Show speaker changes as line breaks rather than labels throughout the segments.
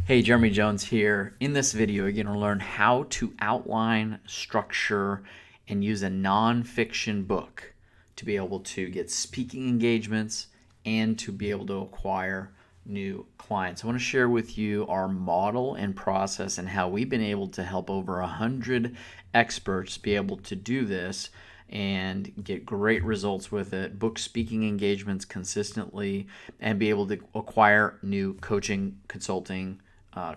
Hey, Jeremy Jones here. In this video, you're going to learn how to outline, structure, and use a nonfiction book to be able to get speaking engagements and to be able to acquire new clients. I want to share with you our model and process and how we've been able to help over 100 experts be able to do this and get great results with it, book speaking engagements consistently, and be able to acquire new coaching, consulting,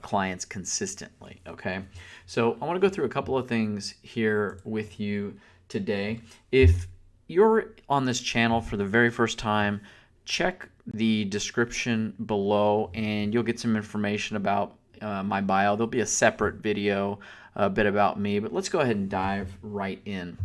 clients consistently. Okay, so I want to go through a couple of things here with you today. If you're on this channel for the very first time, check the description below and you'll get some information about my bio. There'll be a separate video, a bit about me, but let's go ahead and dive right in.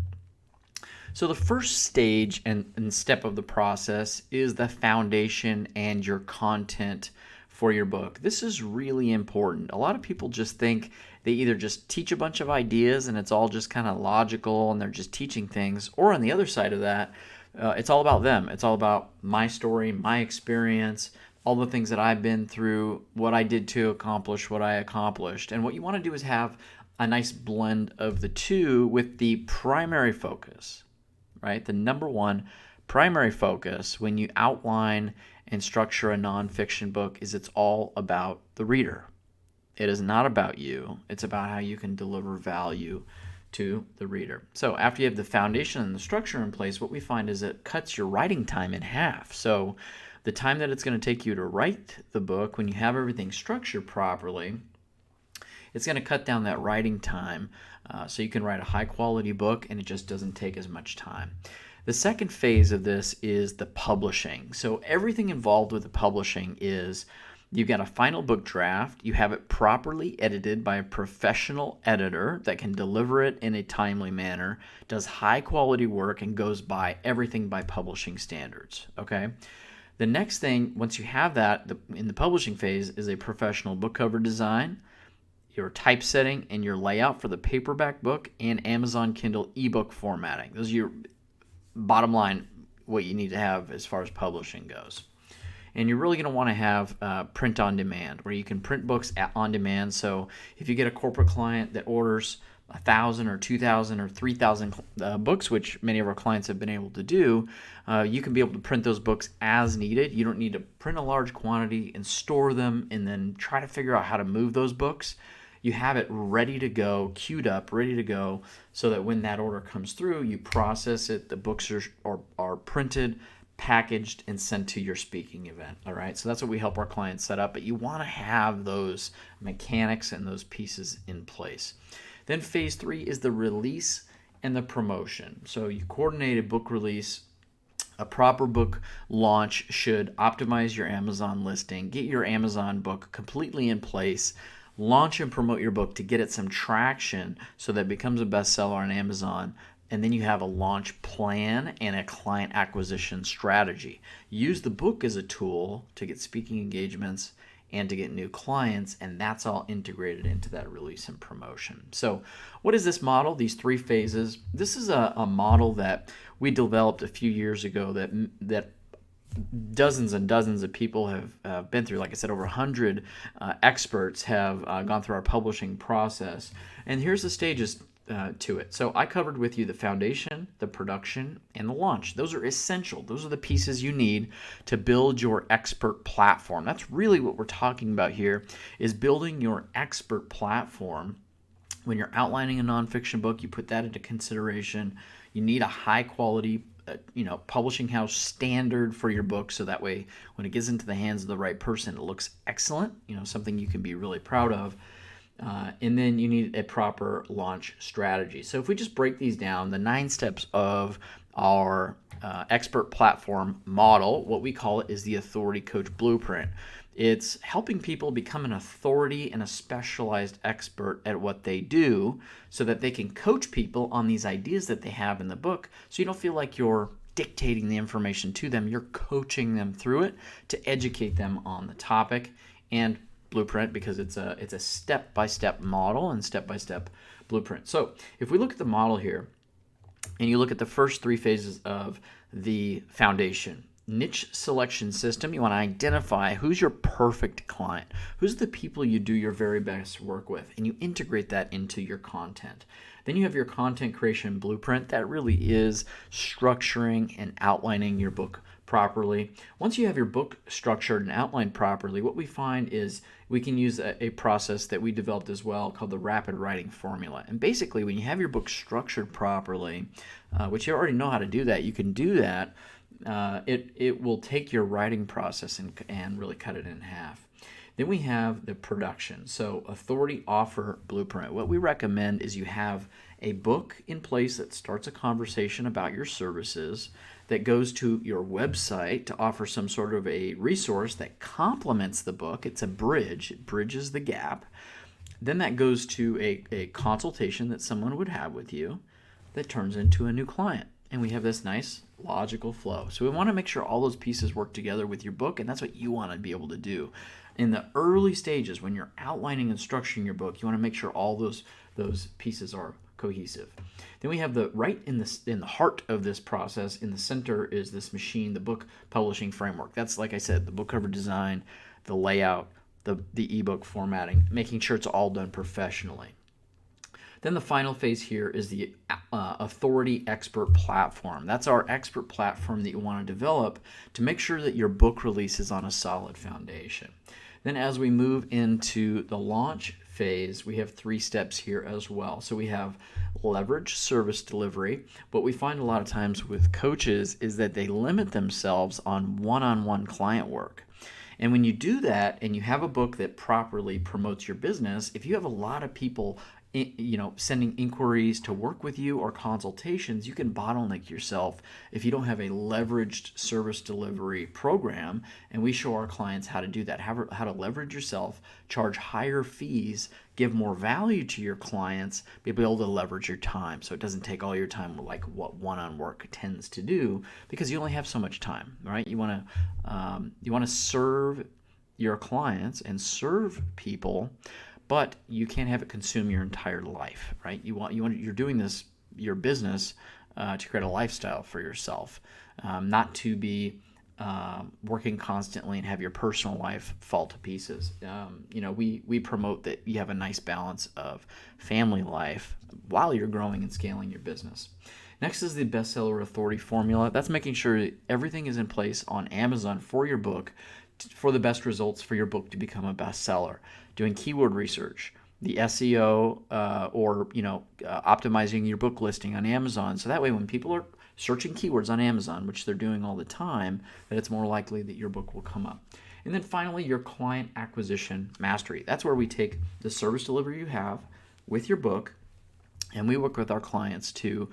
So the first stage and step of the process is the foundation and your content for your book. This is really important. A lot of people just think they either just teach a bunch of ideas and it's all just kind of logical and they're just teaching things, or on the other side of that, it's all about them. It's all about my story, my experience, all the things that I've been through, what I did to accomplish what I accomplished. And what you want to do is have a nice blend of the two with the primary focus, right? The number one primary focus when you outline and structure a nonfiction book is it's all about the reader. It is not about you. It's about how you can deliver value to the reader. So after you have the foundation and the structure in place, what we find is it cuts your writing time in half. So the time that it's going to take you to write the book, when you have everything structured properly, it's going to cut down that writing time so you can write a high quality book and it just doesn't take as much time. The second phase of this is the publishing. So everything involved with the publishing is you've got a final book draft, you have it properly edited by a professional editor that can deliver it in a timely manner, does high quality work, and goes by everything by publishing standards. Okay. The next thing, once you have that in the publishing phase, is a professional book cover design, your typesetting, and your layout for the paperback book and Amazon Kindle ebook formatting. Those are your bottom line, what you need to have as far as publishing goes. And you're really going to want to have print on demand, where you can print books on demand. So if you get a corporate client that orders 1,000 or 2,000 or 3,000 books, which many of our clients have been able to do, you can be able to print those books as needed. You don't need to print a large quantity and store them and then try to figure out how to move those books. You have it ready to go, queued up, ready to go, so that when that order comes through, you process it, the books are printed, packaged, and sent to your speaking event. All right, so that's what we help our clients set up, but you want to have those mechanics and those pieces in place. Then phase 3 is the release and the promotion. So you coordinate a book release. A proper book launch should optimize your Amazon listing, get your Amazon book completely in place, launch and promote your book to get it some traction so that it becomes a bestseller on Amazon. And then you have a launch plan and a client acquisition strategy. Use the book as a tool to get speaking engagements and to get new clients, and that's all integrated into that release and promotion. So what is this model, these 3 phases? This is a model that we developed a few years ago that dozens and dozens of people have been through. Like I said, over 100 experts have gone through our publishing process. And here's the stages to it. So I covered with you the foundation, the production, and the launch. Those are essential. Those are the pieces you need to build your expert platform. That's really what we're talking about here, is building your expert platform. When you're outlining a nonfiction book, you put that into consideration. You need a high quality publishing house standard for your book, so that way when it gets into the hands of the right person, it looks excellent, something you can be really proud of. And then you need a proper launch strategy. So if we just break these down, the 9 steps of our expert platform model, what we call it is the Authority Coach Blueprint. It's helping people become an authority and a specialized expert at what they do so that they can coach people on these ideas that they have in the book, so you don't feel like you're dictating the information to them. You're coaching them through it to educate them on the topic. And Blueprint, because it's a step-by-step model and step-by-step blueprint. So if we look at the model here and you look at the first 3 phases of the foundation, niche selection system. You want to identify who's your perfect client, who's the people you do your very best work with, and you integrate that into your content. Then you have your content creation blueprint. That really is structuring and outlining your book properly. Once you have your book structured and outlined properly, what we find is we can use a process that we developed as well called the rapid writing formula. And basically, when you have your book structured properly, which you already know how to do that, you can do that. It will take your writing process and really cut it in half. Then we have the production. So authority offer blueprint. What we recommend is you have a book in place that starts a conversation about your services, that goes to your website to offer some sort of a resource that complements the book. It's a bridge. It bridges the gap. Then that goes to a consultation that someone would have with you that turns into a new client. And we have this nice logical flow. So we want to make sure all those pieces work together with your book, and that's what you want to be able to do. In the early stages, when you're outlining and structuring your book, you want to make sure all those pieces are cohesive. Then we have right in the heart of this process, in the center, is this machine, the book publishing framework. That's, like I said, the book cover design, the layout, the ebook formatting, making sure it's all done professionally. Then the final phase here is the authority expert platform. That's our expert platform that you want to develop to make sure that your book release is on a solid foundation. Then as we move into the launch phase, we have 3 steps here as well. So we have leverage service delivery. What we find a lot of times with coaches is that they limit themselves on one-on-one client work. And when you do that and you have a book that properly promotes your business, if you have a lot of people sending inquiries to work with you or consultations, you can bottleneck yourself if you don't have a leveraged service delivery program. And we show our clients how to do that, how to leverage yourself, charge higher fees, give more value to your clients, be able to leverage your time so it doesn't take all your time like what one-on work tends to do, because you only have so much time, right? You want to serve your clients and serve people, but you can't have it consume your entire life, right? You're doing this, your business, to create a lifestyle for yourself, not to be working constantly and have your personal life fall to pieces. We promote that you have a nice balance of family life while you're growing and scaling your business. Next is the bestseller authority formula. That's making sure that everything is in place on Amazon for your book, for the best results for your book to become a bestseller. Doing keyword research, the SEO, or optimizing your book listing on Amazon. So that way, when people are searching keywords on Amazon, which they're doing all the time, that it's more likely that your book will come up. And then finally, your client acquisition mastery. That's where we take the service delivery you have with your book, and we work with our clients to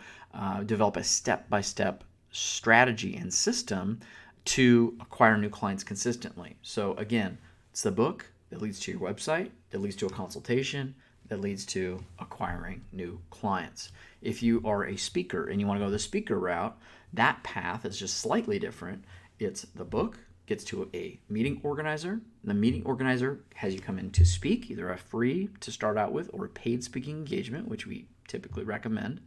develop a step-by-step strategy and system to acquire new clients consistently. So again, it's the book that leads to your website, that leads to a consultation, that leads to acquiring new clients. If you are a speaker and you want to go the speaker route, that path is just slightly different. It's the book gets to a meeting organizer. The meeting organizer has you come in to speak, either a free to start out with or a paid speaking engagement, which we typically recommend.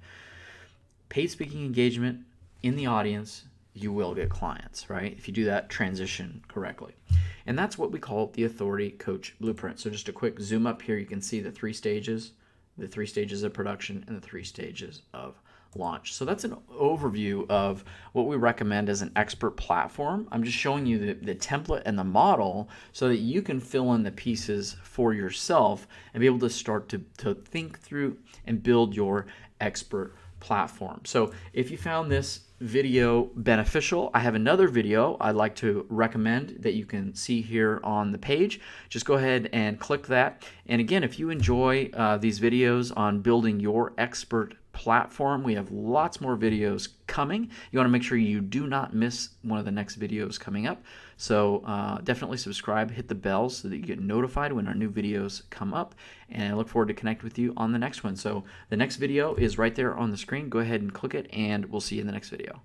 Paid speaking engagement in the audience, you will get clients, right? If you do that transition correctly. And that's what we call the Authority Coach Blueprint. So just a quick zoom up here, you can see the 3 stages of production and the 3 stages of launch. So that's an overview of what we recommend as an expert platform. I'm just showing you the template and the model so that you can fill in the pieces for yourself and be able to start to think through and build your expert platform. So if you found this video beneficial, I have another video I'd like to recommend that you can see here on the page. Just go ahead and click that. And again, if you enjoy these videos on building your expert platform, we have lots more videos coming. You want to make sure you do not miss one of the next videos coming up. So definitely subscribe, hit the bell so that you get notified when our new videos come up. And I look forward to connect with you on the next one. So the next video is right there on the screen. Go ahead and click it, and we'll see you in the next video.